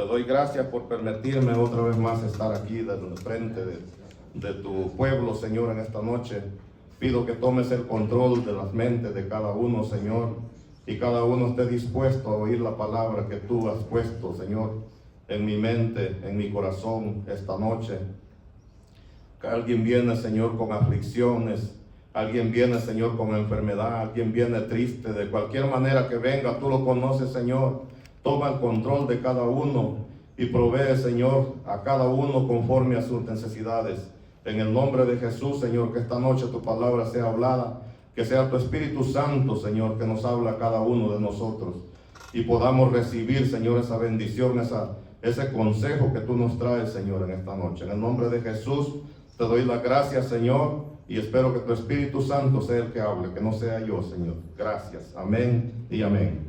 doy gracias por permitirme otra vez más estar aquí frente de tu pueblo, Señor, en esta noche. Pido que tomes el control de las mentes de cada uno, Señor, y cada uno esté dispuesto a oír la palabra que tú has puesto, Señor, en mi mente, en mi corazón esta noche. Que alguien viene, Señor, con aflicciones, alguien viene, Señor, con enfermedad, alguien viene triste, de cualquier manera que venga, tú lo conoces, Señor. Toma el control de cada uno y provee, Señor, a cada uno conforme a sus necesidades. En el nombre de Jesús, Señor, que esta noche tu palabra sea hablada, que sea tu Espíritu Santo, Señor, que nos habla a cada uno de nosotros y podamos recibir, Señor, esa bendición, ese consejo que tú nos traes, Señor, en esta noche. En el nombre de Jesús te doy las gracias, Señor, y espero que tu Espíritu Santo sea el que hable, que no sea yo, Señor. Gracias. Amén y amén.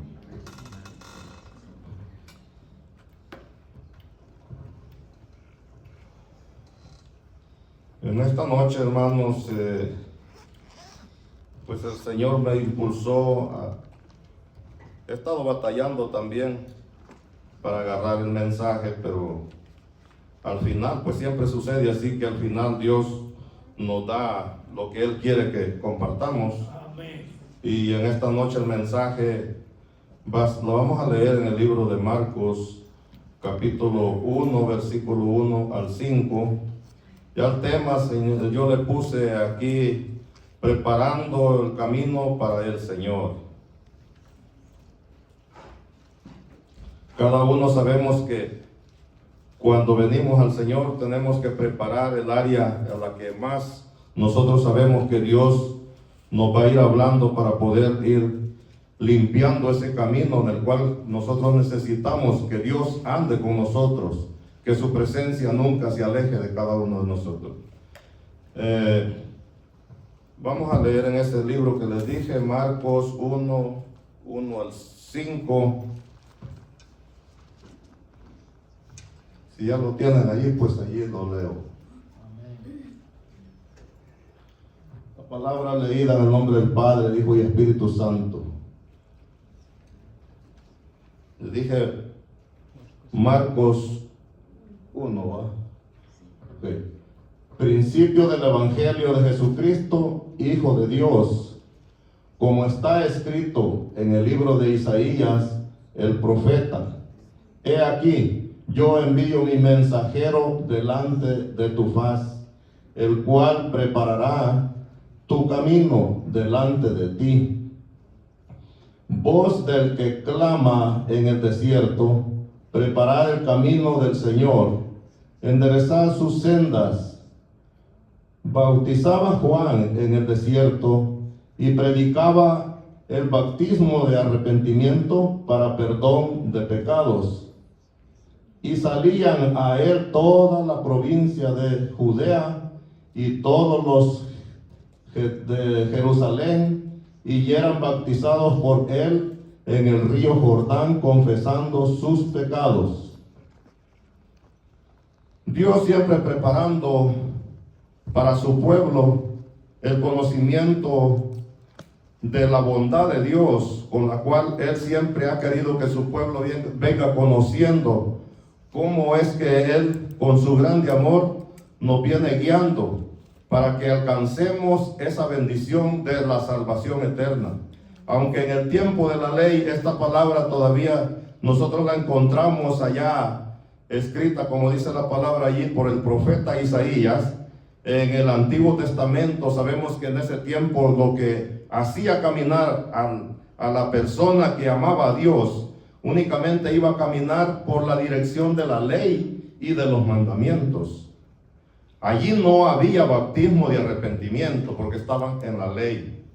En esta noche, hermanos, pues el Señor me impulsó he estado batallando también para agarrar el mensaje, pero al final, pues siempre sucede así, que al final Dios nos da lo que Él quiere que compartamos. Amén. Y en esta noche el mensaje lo vamos a leer en el libro de Marcos, capítulo 1, versículo 1 al 5. Ya el tema, Señor, yo le puse aquí, preparando el camino para el Señor. Cada uno sabemos que cuando venimos al Señor tenemos que preparar el área a la que más nosotros sabemos que Dios nos va a ir hablando para poder ir limpiando ese camino en el cual nosotros necesitamos que Dios ande con nosotros, que su presencia nunca se aleje de cada uno de nosotros. Vamos a leer en ese libro que les dije, Marcos 1 al 5. Si ya lo tienen allí, pues allí lo leo. La palabra leída en el nombre del Padre, Hijo y Espíritu Santo. Les dije Marcos 1, okay. Principio del Evangelio de Jesucristo, Hijo de Dios, como está escrito en el libro de Isaías, el profeta: He aquí, yo envío mi mensajero delante de tu faz, el cual preparará tu camino delante de ti. Voz del que clama en el desierto: preparad el camino del Señor, enderezad sus sendas. Bautizaba Juan en el desierto y predicaba el bautismo de arrepentimiento para perdón de pecados. Y salían a él toda la provincia de Judea y todos los de Jerusalén, y eran bautizados por él en el río Jordán, confesando sus pecados. Dios siempre preparando para su pueblo el conocimiento de la bondad de Dios, con la cual Él siempre ha querido que su pueblo venga conociendo cómo es que Él, con su grande amor, nos viene guiando para que alcancemos esa bendición de la salvación eterna. Aunque en el tiempo de la ley esta palabra todavía nosotros la encontramos allá escrita, como dice la palabra allí, por el profeta Isaías. En el Antiguo Testamento sabemos que en ese tiempo lo que hacía caminar a la persona que amaba a Dios únicamente iba a caminar por la dirección de la ley y de los mandamientos. Allí no había bautismo de arrepentimiento porque estaban en la ley.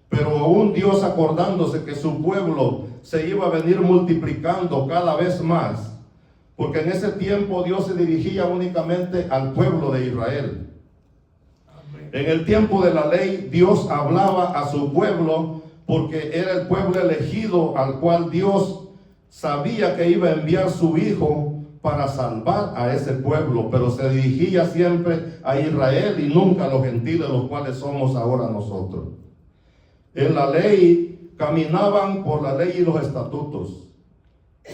Pero aún Dios, acordándose que su pueblo se iba a venir multiplicando cada vez más, porque en ese tiempo Dios se dirigía únicamente al pueblo de Israel. En el tiempo de la ley, Dios hablaba a su pueblo porque era el pueblo elegido al cual Dios sabía que iba a enviar su Hijo para salvar a ese pueblo, pero se dirigía siempre a Israel y nunca a los gentiles, los cuales somos ahora nosotros. En la ley caminaban por la ley y los estatutos.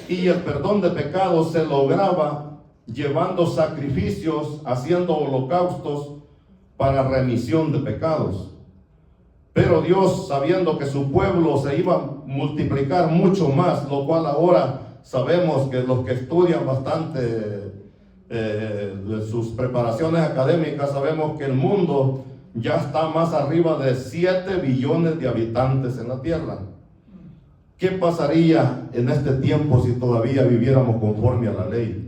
Y el perdón de pecados se lograba llevando sacrificios, haciendo holocaustos para remisión de pecados. Pero Dios, sabiendo que su pueblo se iba a multiplicar mucho más, lo cual ahora sabemos que los que estudian bastante sus preparaciones académicas, sabemos que el mundo ya está más arriba de 7 billones de habitantes en la tierra. ¿Qué pasaría en este tiempo si todavía viviéramos conforme a la ley?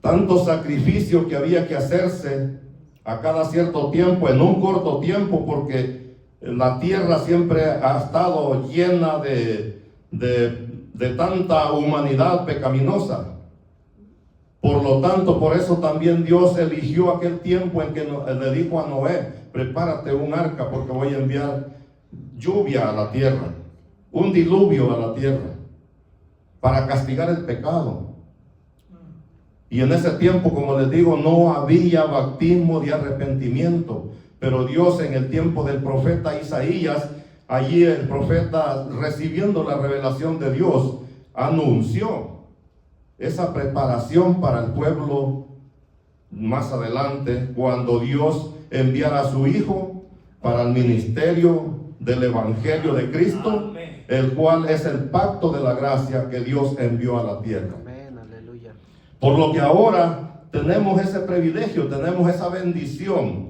Tanto sacrificio que había que hacerse a cada cierto tiempo, en un corto tiempo, porque la tierra siempre ha estado llena de tanta humanidad pecaminosa. Por lo tanto, por eso también Dios eligió aquel tiempo en que le dijo a Noé: prepárate un arca, porque voy a enviar lluvia a la tierra, un diluvio a la tierra, para castigar el pecado. Y en ese tiempo, como les digo, no había bautismo de arrepentimiento. Pero Dios, en el tiempo del profeta Isaías, allí el profeta, recibiendo la revelación de Dios, anunció esa preparación para el pueblo más adelante, cuando Dios enviara a su Hijo para el ministerio del Evangelio de Cristo, el cual es el pacto de la gracia que Dios envió a la tierra. Por lo que ahora tenemos ese privilegio, tenemos esa bendición,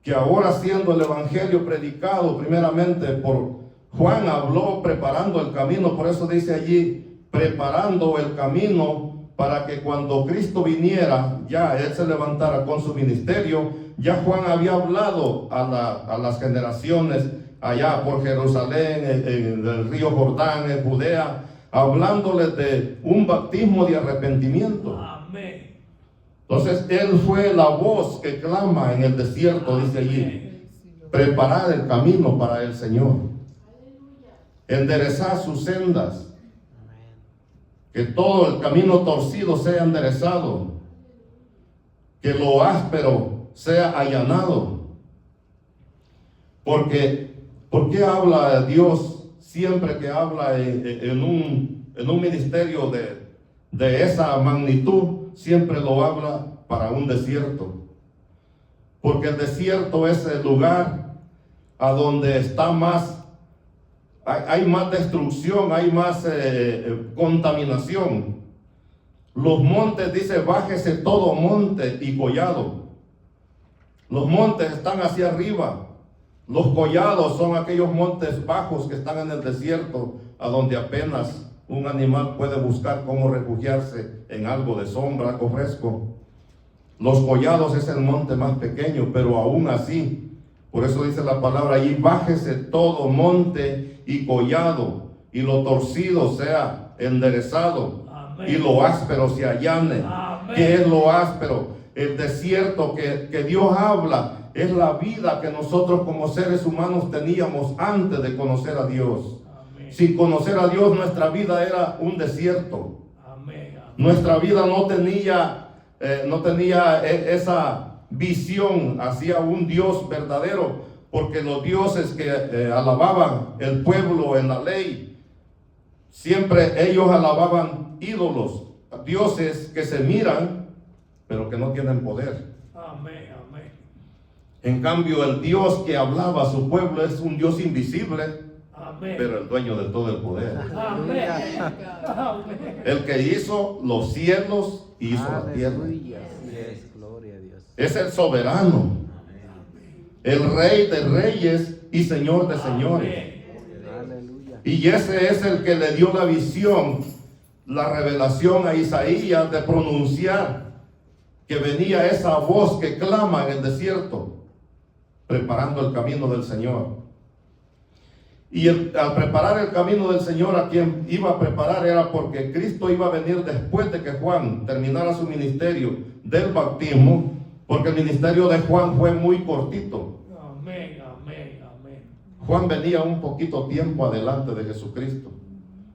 que ahora, siendo el Evangelio predicado primeramente por Juan, habló preparando el camino. Por eso dice allí, preparando el camino para que cuando Cristo viniera, ya Él se levantara con su ministerio. Ya Juan había hablado a las generaciones allá por Jerusalén, en el río Jordán, en Judea, hablándoles de un bautismo de arrepentimiento. Amén. Entonces Él fue la voz que clama en el desierto, dice allí: preparar el camino para el Señor, enderezar sus sendas, que todo el camino torcido sea enderezado, que lo áspero sea allanado. Porque, ¿por qué habla Dios siempre que habla en un ministerio de esa magnitud? Siempre lo habla para un desierto, porque el desierto es el lugar a donde está más, hay más destrucción, hay más contaminación. Los montes, dice: bájese todo monte y collado. Los montes están hacia arriba. Los collados son aquellos montes bajos que están en el desierto, a donde apenas un animal puede buscar cómo refugiarse en algo de sombra, algo fresco. Los collados es el monte más pequeño, pero aún así, por eso dice la palabra allí: bájese todo monte y collado, y lo torcido sea enderezado. Amén. Y lo áspero se allane. Amén. ¿Qué es lo áspero? El desierto que Dios habla es la vida que nosotros como seres humanos teníamos antes de conocer a Dios. Amén. Sin conocer a Dios, nuestra vida era un desierto. Amén. Amén. Nuestra vida no tenía esa visión hacia un Dios verdadero, porque los dioses que alababan el pueblo en la ley, siempre ellos alababan ídolos, dioses que se miran, pero que no tienen poder. Amén, amén. En cambio, el Dios que hablaba a su pueblo es un Dios invisible, amén, pero el dueño de todo el poder. Amén. El que hizo los cielos y hizo la tierra. Es el soberano, el Rey de reyes y Señor de señores. Y ese es el que le dio la visión, la revelación a Isaías de pronunciar que venía esa voz que clama en el desierto, preparando el camino del Señor. Y al preparar el camino del Señor, a quien iba a preparar era porque Cristo iba a venir después de que Juan terminara su ministerio del bautismo, porque el ministerio de Juan fue muy cortito. Amén, amén, amén. Juan venía un poquito tiempo adelante de Jesucristo.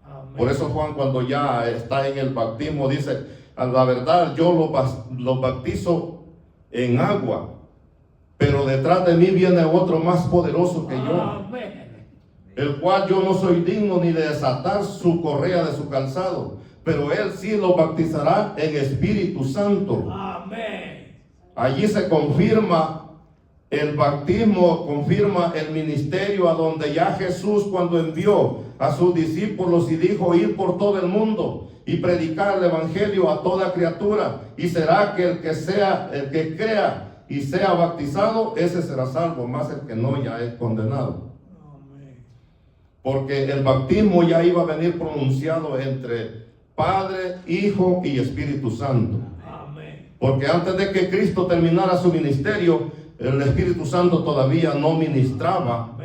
Amén. Por eso Juan, cuando ya está en el bautismo, dice: a la verdad, yo los bautizo en agua, pero detrás de mí viene otro más poderoso que yo, el cual yo no soy digno ni de desatar su correa de su calzado, pero él sí lo bautizará en Espíritu Santo. Amén. Allí se confirma el bautismo, confirma el ministerio a donde ya Jesús, cuando envió a sus discípulos y dijo: ir por todo el mundo y predicar el evangelio a toda criatura, y será que el que crea y sea bautizado, ese será salvo, más el que no ya es condenado. Amén. Porque el bautismo ya iba a venir pronunciado entre Padre, Hijo y Espíritu Santo. Amén. Porque antes de que Cristo terminara su ministerio, el Espíritu Santo todavía no ministraba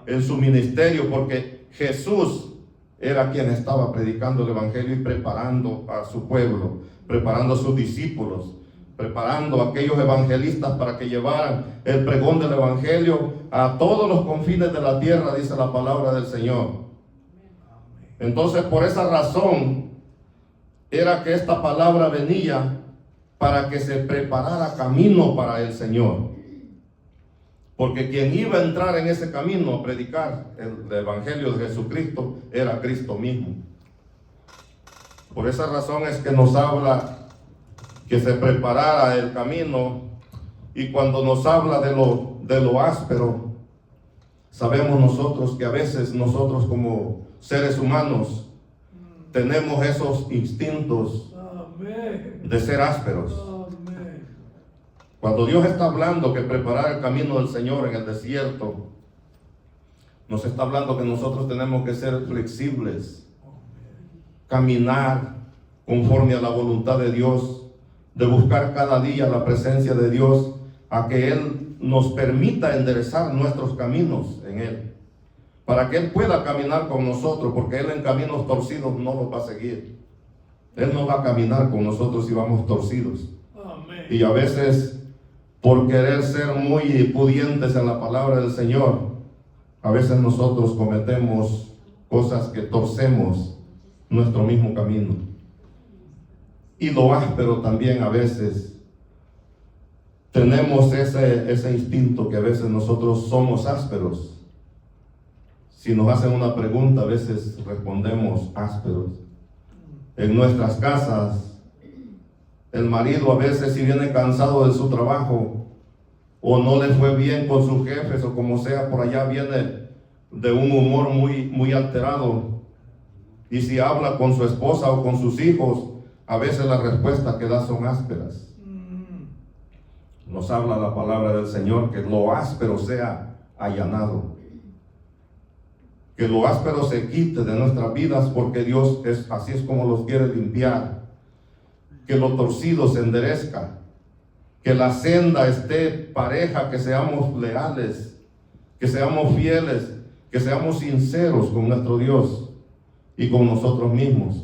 en su ministerio, porque Jesús era quien estaba predicando el evangelio y preparando a su pueblo, preparando a sus discípulos, preparando a aquellos evangelistas para que llevaran el pregón del evangelio a todos los confines de la tierra, dice la palabra del Señor. Entonces, por esa razón era que esta palabra venía para que se preparara camino para el Señor. Porque quien iba a entrar en ese camino a predicar el evangelio de Jesucristo era Cristo mismo. Por esa razón es que nos habla que se preparara el camino, y cuando nos habla de lo áspero, sabemos nosotros que a veces nosotros como seres humanos tenemos esos instintos de ser ásperos. Cuando Dios está hablando que preparar el camino del Señor en el desierto, nos está hablando que nosotros tenemos que ser flexibles, caminar conforme a la voluntad de Dios, de buscar cada día la presencia de Dios, a que Él nos permita enderezar nuestros caminos en Él, para que Él pueda caminar con nosotros, porque Él en caminos torcidos no los va a seguir. Él no va a caminar con nosotros si vamos torcidos. Amén. Y a veces, por querer ser muy pudientes en la palabra del Señor, a veces nosotros cometemos cosas que torcemos nuestro mismo camino. Y lo áspero también, a veces tenemos ese instinto que a veces nosotros somos ásperos. Si nos hacen una pregunta, a veces respondemos ásperos. En nuestras casas, el marido a veces, si viene cansado de su trabajo o no le fue bien con sus jefes o como sea, por allá viene de un humor muy alterado, y si habla con su esposa o con sus hijos, a veces las respuestas que da son ásperas. Nos habla la palabra del Señor que lo áspero sea allanado, que lo áspero se quite de nuestras vidas, porque Dios así es como los quiere limpiar. Que lo torcido se enderezca, que la senda esté pareja, que seamos leales, que seamos fieles, que seamos sinceros con nuestro Dios y con nosotros mismos,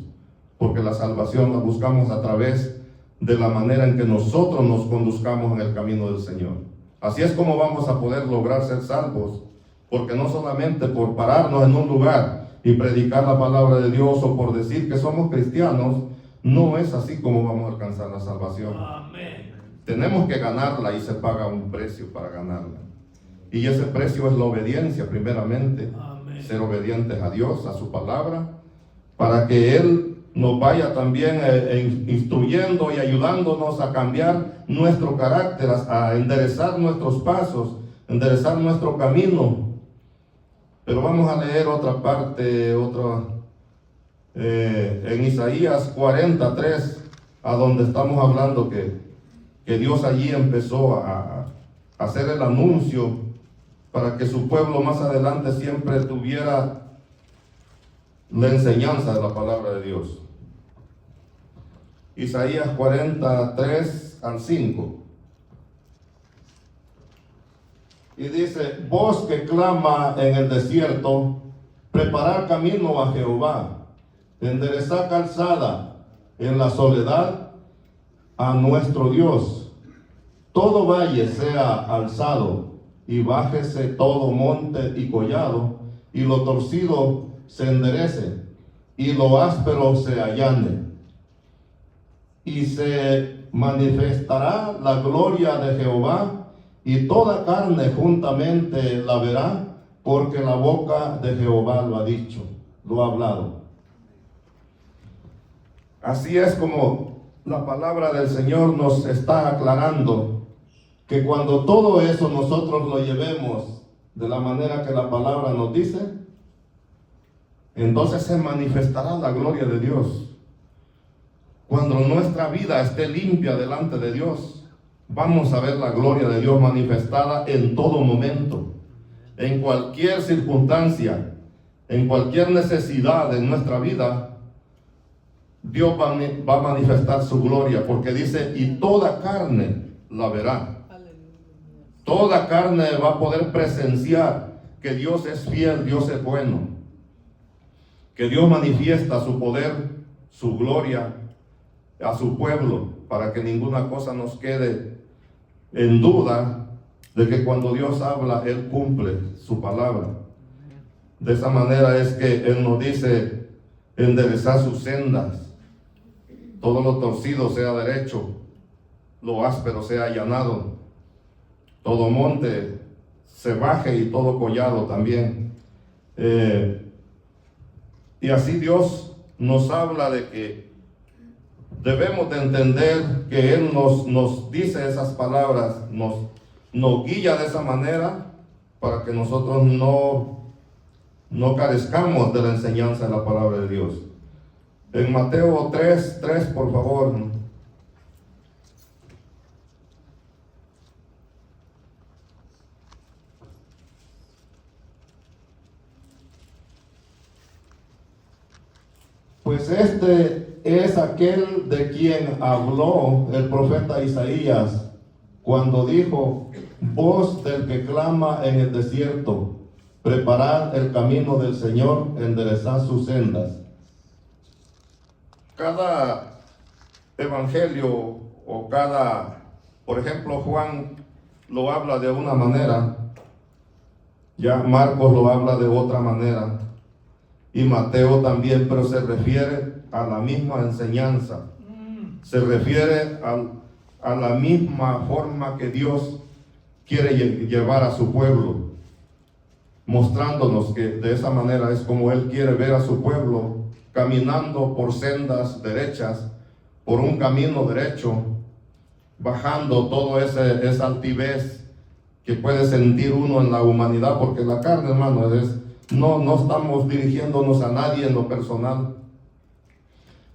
porque la salvación la buscamos a través de la manera en que nosotros nos conduzcamos en el camino del Señor. Así es como vamos a poder lograr ser salvos, porque no solamente por pararnos en un lugar y predicar la palabra de Dios, o por decir que somos cristianos, no es así como vamos a alcanzar la salvación. Amén. Tenemos que ganarla, y se paga un precio para ganarla. Y ese precio es la obediencia, primeramente. Amén. Ser obedientes a Dios, a su palabra, para que Él nos vaya también instruyendo y ayudándonos a cambiar nuestro carácter, a enderezar nuestros pasos, enderezar nuestro camino. Pero vamos a leer otra parte, en Isaías 43, a donde estamos hablando que Dios allí empezó a hacer el anuncio para que su pueblo más adelante siempre tuviera la enseñanza de la palabra de Dios. Isaías 43 al 5. Y dice: voz que clama en el desierto, preparar camino a Jehová, enderezar calzada en la soledad a nuestro Dios. Todo valle sea alzado, y bájese todo monte y collado, y lo torcido se enderece, y lo áspero se allane. Y se manifestará la gloria de Jehová, y toda carne juntamente la verá, porque la boca de Jehová lo ha dicho, lo ha hablado. Así es como la palabra del Señor nos está aclarando que cuando todo eso nosotros lo llevemos de la manera que la palabra nos dice, entonces se manifestará la gloria de Dios. Cuando nuestra vida esté limpia delante de Dios, vamos a ver la gloria de Dios manifestada en todo momento, en cualquier circunstancia, en cualquier necesidad de nuestra vida. Dios va a manifestar su gloria, porque dice, y toda carne la verá. Toda carne va a poder presenciar que Dios es fiel, Dios es bueno, que Dios manifiesta su poder, su gloria a su pueblo, para que ninguna cosa nos quede en duda de que cuando Dios habla, Él cumple su palabra. De esa manera es que Él nos dice, enderezar sus sendas, todo lo torcido sea derecho, lo áspero sea allanado, todo monte se baje y todo collado también. Y así Dios nos habla de que debemos de entender que Él nos dice esas palabras, nos guía de esa manera para que nosotros no carezcamos de la enseñanza de la palabra de Dios. En Mateo 3:3, por favor. Pues este es aquel de quien habló el profeta Isaías cuando dijo, voz del que clama en el desierto, preparad el camino del Señor, enderezad sus sendas. Cada evangelio o por ejemplo, Juan lo habla de una manera, ya Marcos lo habla de otra manera, y Mateo también, pero se refiere a la misma enseñanza, se refiere a la misma forma que Dios quiere llevar a su pueblo, mostrándonos que de esa manera es como Él quiere ver a su pueblo caminando por sendas derechas, por un camino derecho, bajando toda esa altivez que puede sentir uno en la humanidad, porque la carne, hermano, no estamos dirigiéndonos a nadie en lo personal,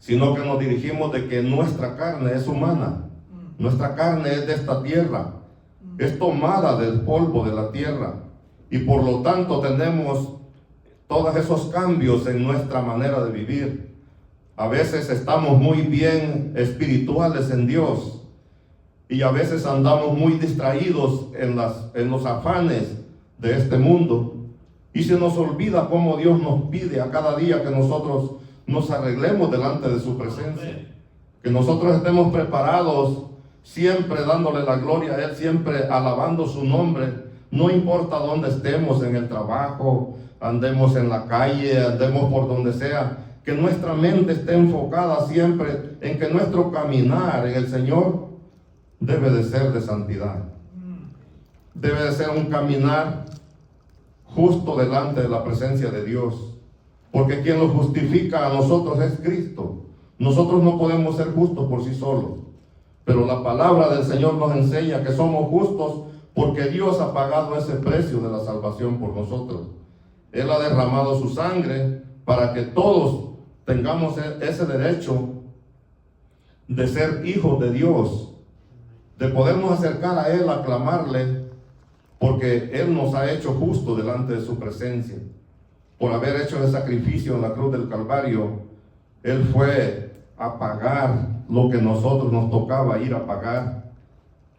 sino que nos dirigimos de que nuestra carne es humana, nuestra carne es de esta tierra, es tomada del polvo de la tierra, y por lo tanto tenemos todos esos cambios en nuestra manera de vivir. A veces estamos muy bien espirituales en Dios, y a veces andamos muy distraídos en los afanes de este mundo, y se nos olvida cómo Dios nos pide a cada día que nosotros nos arreglemos delante de su presencia, que nosotros estemos preparados, siempre dándole la gloria a Él, siempre alabando su nombre, no importa dónde estemos, en el trabajo, andemos en la calle, andemos por donde sea, que nuestra mente esté enfocada siempre en que nuestro caminar en el Señor debe de ser de santidad, debe de ser un caminar justo delante de la presencia de Dios, porque quien lo justifica a nosotros es Cristo. Nosotros no podemos ser justos por sí solos, pero la palabra del Señor nos enseña que somos justos porque Dios ha pagado ese precio de la salvación por nosotros. Él ha derramado su sangre para que todos tengamos ese derecho de ser hijos de Dios, de podernos acercar a Él, a clamarle, porque Él nos ha hecho justos delante de su presencia. Por haber hecho el sacrificio en la cruz del Calvario, Él fue a pagar lo que nosotros nos tocaba ir a pagar.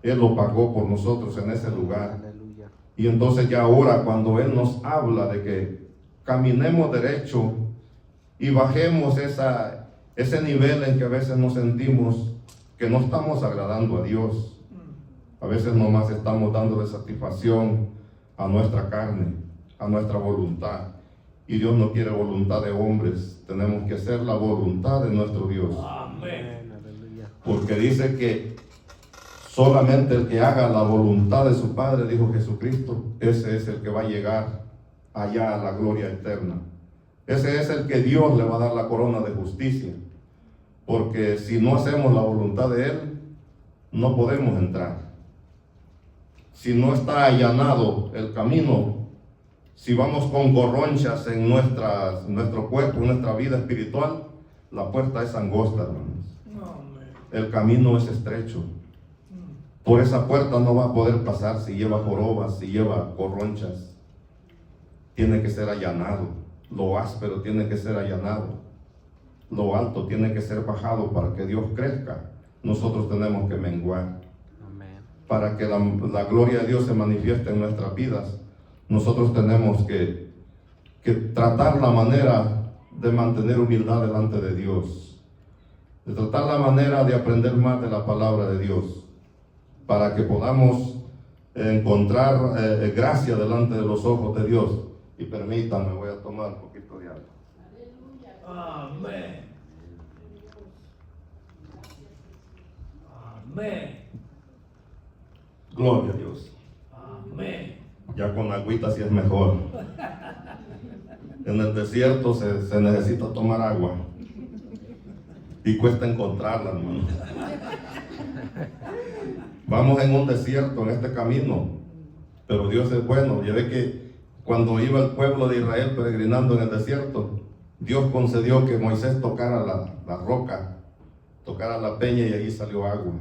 Él lo pagó por nosotros en ese lugar. Aleluya. Y entonces ya ahora, cuando Él nos habla de que caminemos derecho y bajemos ese nivel en que a veces nos sentimos que no estamos agradando a Dios, a veces nomás estamos dándole satisfacción a nuestra carne, a nuestra voluntad. Y Dios no quiere voluntad de hombres, tenemos que hacer la voluntad de nuestro Dios. Amén. Aleluya. Porque dice que solamente el que haga la voluntad de su Padre, dijo Jesucristo, ese es el que va a llegar allá a la gloria eterna. Ese es el que Dios le va a dar la corona de justicia. Porque si no hacemos la voluntad de Él, no podemos entrar. Si no está allanado el camino, si vamos con gorronchas en nuestro cuerpo, en nuestra vida espiritual, la puerta es angosta, hermanos. Amén. El camino es estrecho. Por esa puerta no va a poder pasar si lleva jorobas, si lleva gorronchas. Tiene que ser allanado. Lo áspero tiene que ser allanado. Lo alto tiene que ser bajado para que Dios crezca. Nosotros tenemos que menguar. Amén. Para que la gloria de Dios se manifieste en nuestras vidas, nosotros tenemos que tratar la manera de mantener humildad delante de Dios, de tratar la manera de aprender más de la palabra de Dios, para que podamos encontrar gracia delante de los ojos de Dios. Y permítanme, voy a tomar un poquito de agua. Amén. Amén. Gloria a Dios. Amén. Ya con agüita sí es mejor. En el desierto se necesita tomar agua. Y cuesta encontrarla, hermano. Vamos en un desierto, en este camino. Pero Dios es bueno. Ya ve que cuando iba el pueblo de Israel peregrinando en el desierto, Dios concedió que Moisés tocara la roca, tocara la peña, y allí salió agua.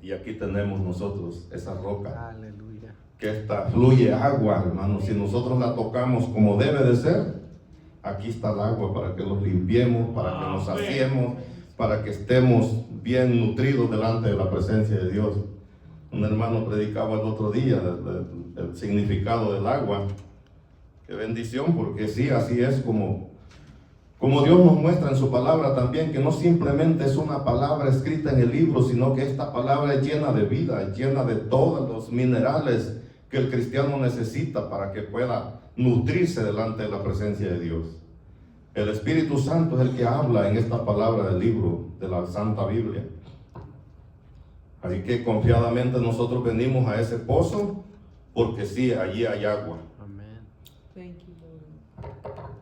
Y aquí tenemos nosotros esa roca. Aleluya. Que fluye agua, hermano. Si nosotros la tocamos como debe de ser, aquí está el agua para que los limpiemos, para que nos saciemos, para que estemos bien nutridos delante de la presencia de Dios. Un hermano predicaba el otro día el significado del agua. Qué bendición, porque sí, así es como Dios nos muestra en su palabra también, que no simplemente es una palabra escrita en el libro, sino que esta palabra es llena de vida, es llena de todos los minerales que el cristiano necesita para que pueda nutrirse delante de la presencia de Dios. El Espíritu Santo es el que habla en esta palabra del libro de la Santa Biblia. Así que confiadamente nosotros venimos a ese pozo, porque sí, allí hay agua. Amén. Thank you, Lord.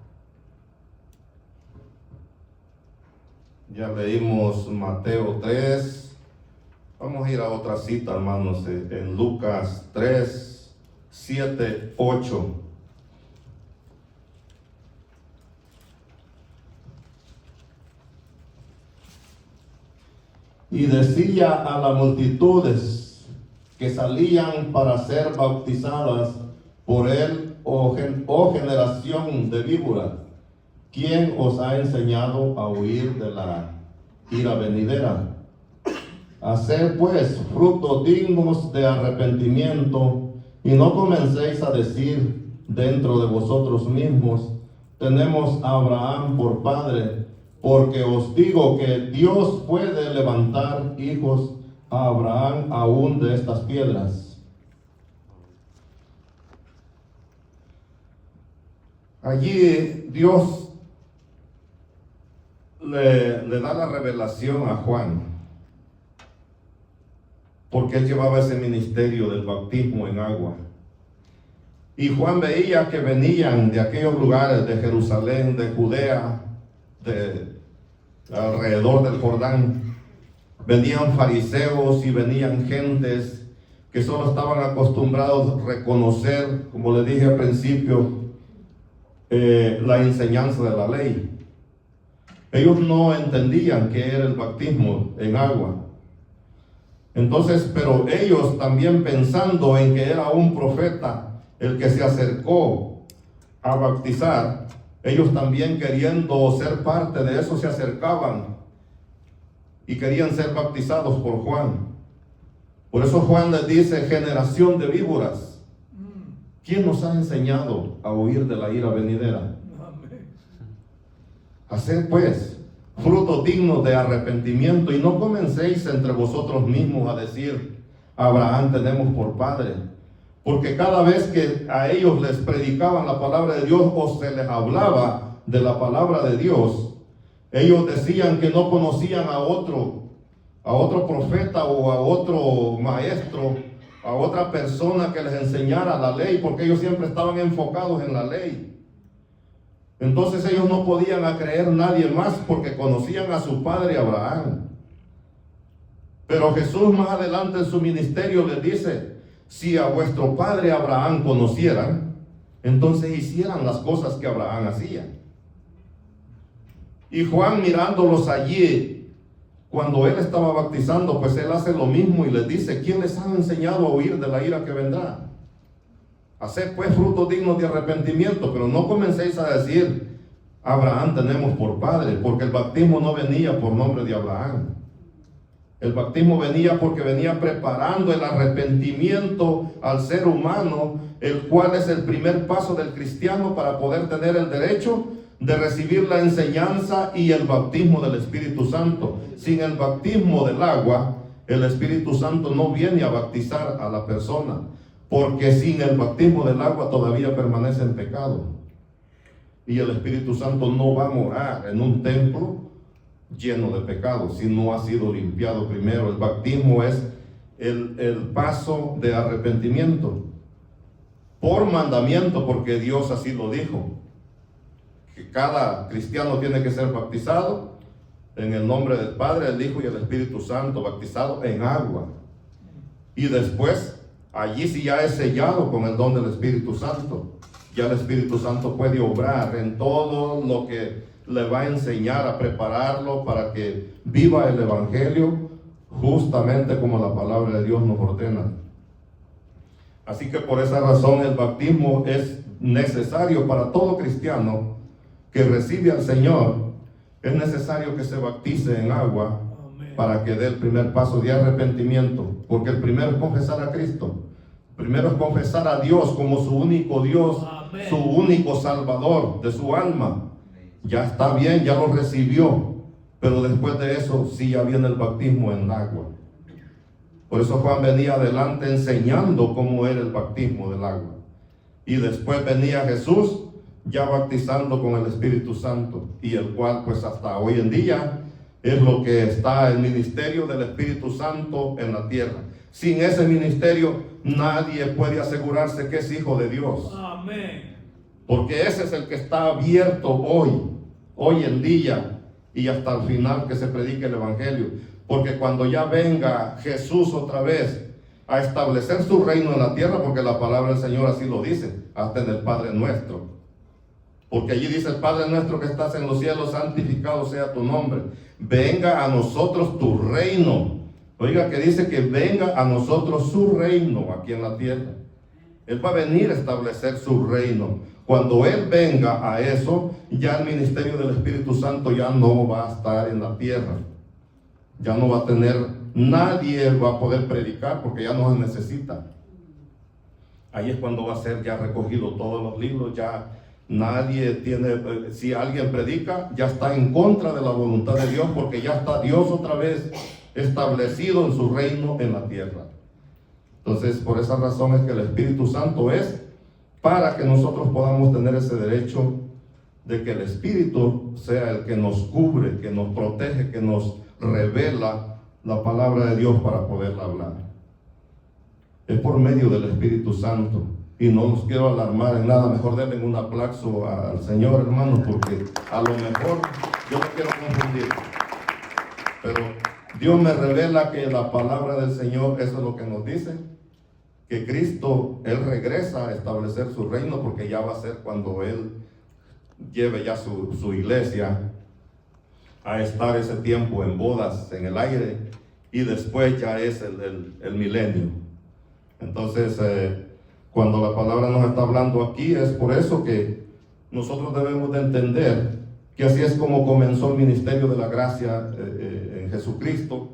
Ya leímos Mateo 3. Vamos a ir a otra cita, hermanos, en Lucas 3, 7, 8. Y decía a las multitudes que salían para ser bautizadas por él, oh generación de víboras, ¿quién os ha enseñado a huir de la ira venidera? Haced pues frutos dignos de arrepentimiento, y no comencéis a decir dentro de vosotros mismos: tenemos a Abraham por padre, porque os digo que Dios puede levantar hijos a Abraham aún de estas piedras. Allí Dios le da la revelación a Juan, porque él llevaba ese ministerio del bautismo en agua. Y Juan veía que venían de aquellos lugares, de Jerusalén, de Judea, de alrededor del Jordán, venían fariseos y venían gentes que solo estaban acostumbrados a reconocer, como le dije al principio, la enseñanza de la ley. Ellos no entendían qué era el bautismo en agua. Entonces, pero ellos también, pensando en que era un profeta el que se acercó a bautizar, ellos también, queriendo ser parte de eso, se acercaban y querían ser bautizados por Juan. Por eso Juan les dice: generación de víboras, ¿quién nos ha enseñado a huir de la ira venidera? Amén. Haced pues frutos dignos de arrepentimiento, y no comencéis entre vosotros mismos a decir: Abraham tenemos por padre. Porque cada vez que a ellos les predicaban la palabra de Dios, o se les hablaba de la palabra de Dios, ellos decían que no conocían a otro profeta o a otro maestro a otra persona que les enseñara la ley, porque ellos siempre estaban enfocados en la ley. Entonces ellos no podían creer nadie más porque conocían a su padre Abraham. Pero Jesús más adelante en su ministerio les dice: si a vuestro padre Abraham conocieran, entonces hicieran las cosas que Abraham hacía. Y Juan, mirándolos allí, cuando él estaba bautizando, pues él hace lo mismo y les dice: ¿quién les ha enseñado a huir de la ira que vendrá? Haced pues frutos dignos de arrepentimiento, pero no comencéis a decir: Abraham tenemos por padre, porque el bautismo no venía por nombre de Abraham. El bautismo venía porque venía preparando el arrepentimiento al ser humano, el cual es el primer paso del cristiano para poder tener el derecho de recibir la enseñanza y el bautismo del Espíritu Santo. Sin el bautismo del agua, el Espíritu Santo no viene a bautizar a la persona, porque sin el bautismo del agua todavía permanece en pecado. Y el Espíritu Santo no va a morar en un templo lleno de pecados si no ha sido limpiado primero. El bautismo es el paso de arrepentimiento por mandamiento, porque Dios así lo dijo, que cada cristiano tiene que ser bautizado en el nombre del Padre, el Hijo y el Espíritu Santo, bautizado en agua. Y después, allí sí ya es sellado con el don del Espíritu Santo. Ya el Espíritu Santo puede obrar en todo lo que le va a enseñar, a prepararlo para que viva el Evangelio justamente como la palabra de Dios nos ordena. Así que por esa razón el bautismo es necesario para todo cristiano que recibe al Señor. Es necesario que se bautice en agua para que dé el primer paso de arrepentimiento, porque el primero es confesar a Cristo. Primero es confesar a Dios como su único Dios, Amén. Su único Salvador de su alma. Ya está bien, ya lo recibió, pero después de eso sí ya viene el bautismo en agua. Por eso Juan venía adelante enseñando cómo era el bautismo del agua. Y después venía Jesús ya bautizando con el Espíritu Santo, y el cual pues hasta hoy en día es lo que está el ministerio del Espíritu Santo en la tierra. Sin ese ministerio nadie puede asegurarse que es hijo de Dios. Amén. Porque ese es el que está abierto hoy en día, y hasta el final que se predique el Evangelio. Porque cuando ya venga Jesús otra vez a establecer su reino en la tierra, porque la palabra del Señor así lo dice, hasta en el Padre Nuestro. Porque allí dice: el Padre nuestro que estás en los cielos, santificado sea tu nombre. Venga a nosotros tu reino. Oiga, que dice que venga a nosotros su reino aquí en la tierra. Él va a venir a establecer su reino. Cuando Él venga a eso, ya el ministerio del Espíritu Santo ya no va a estar en la tierra. Ya no va a tener, nadie va a poder predicar porque ya no se necesita. Ahí es cuando va a ser ya recogido todos los libros, ya nadie tiene, si alguien predica, ya está en contra de la voluntad de Dios, porque ya está Dios otra vez establecido en su reino en la tierra. Entonces, por esa razón es que el Espíritu Santo es para que nosotros podamos tener ese derecho de que el Espíritu sea el que nos cubre, que nos protege, que nos revela la palabra de Dios para poderla hablar. Es por medio del Espíritu Santo. Y no los quiero alarmar en nada, mejor denle un aplauso al Señor, hermanos, porque a lo mejor yo no quiero confundir. Pero Dios me revela que la palabra del Señor, eso es lo que nos dice, que Cristo, Él regresa a establecer su reino, porque ya va a ser cuando Él lleve ya su iglesia a estar ese tiempo en bodas en el aire, y después ya es el milenio. Entonces, cuando la palabra nos está hablando aquí, es por eso que nosotros debemos de entender que así es como comenzó el ministerio de la gracia en Jesucristo,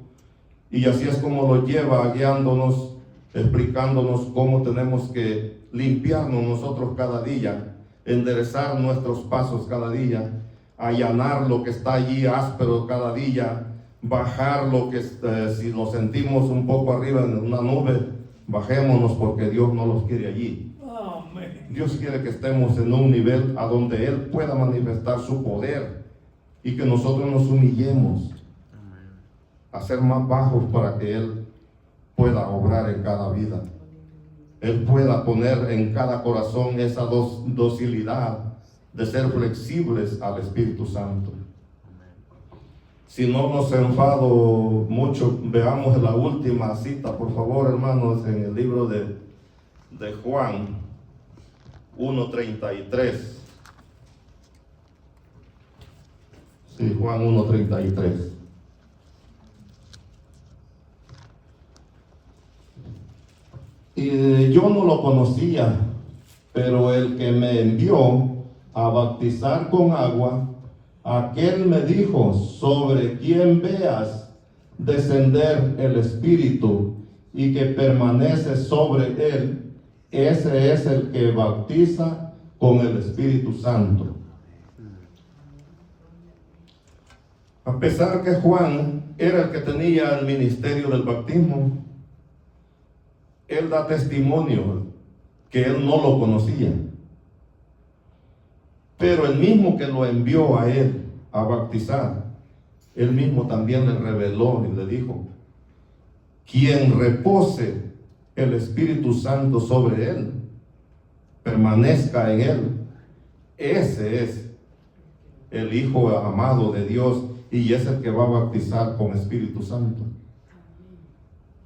y así es como lo lleva guiándonos, explicándonos cómo tenemos que limpiarnos nosotros cada día, enderezar nuestros pasos cada día, allanar lo que está allí áspero cada día, bajar lo que si lo sentimos un poco arriba en una nube, bajémonos, porque Dios no los quiere allí. Amén. Dios quiere que estemos en un nivel a donde Él pueda manifestar su poder, y que nosotros nos humillemos a ser más bajos para que Él pueda obrar en cada vida. Él pueda poner en cada corazón esa docilidad de ser flexibles al Espíritu Santo. Si no nos enfado mucho, veamos la última cita, por favor, hermanos, en el libro de Juan 1:33. Sí, Juan 1:33. Y yo no lo conocía, pero el que me envió a bautizar con agua, aquel me dijo: sobre quien veas descender el Espíritu y que permanece sobre él, ese es el que bautiza con el Espíritu Santo. A pesar que Juan era el que tenía el ministerio del bautismo, él da testimonio que él no lo conocía. Pero el mismo que lo envió a él a bautizar, él mismo también le reveló y le dijo: quien repose el Espíritu Santo sobre él, permanezca en él, ese es el Hijo amado de Dios y es el que va a bautizar con Espíritu Santo.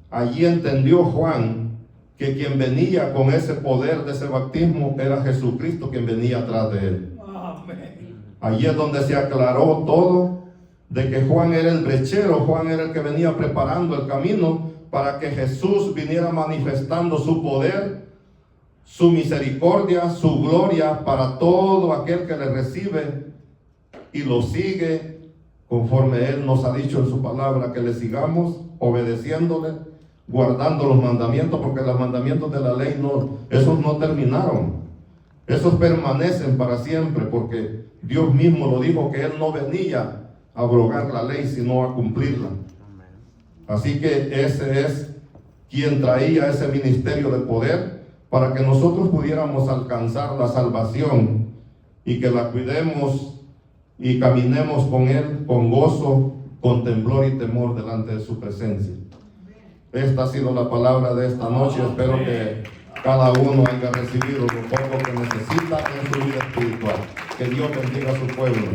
Allí entendió Juan que quien venía con ese poder de ese bautismo era Jesucristo, quien venía atrás de él. Amén. Allí es donde se aclaró todo, de que Juan era el brechero, Juan era el que venía preparando el camino para que Jesús viniera manifestando su poder, su misericordia, su gloria para todo aquel que le recibe y lo sigue, conforme Él nos ha dicho en su palabra, que le sigamos obedeciéndole, guardando los mandamientos, porque los mandamientos de la ley esos no terminaron, esos permanecen para siempre, porque Dios mismo lo dijo, que Él no venía a abrogar la ley, sino a cumplirla. Así que ese es quien traía ese ministerio de poder para que nosotros pudiéramos alcanzar la salvación y que la cuidemos y caminemos con Él con gozo, con temblor y temor delante de su presencia. Esta ha sido la palabra de esta noche. Espero que cada uno haya recibido lo poco que necesita en su vida espiritual. Que Dios bendiga a su pueblo.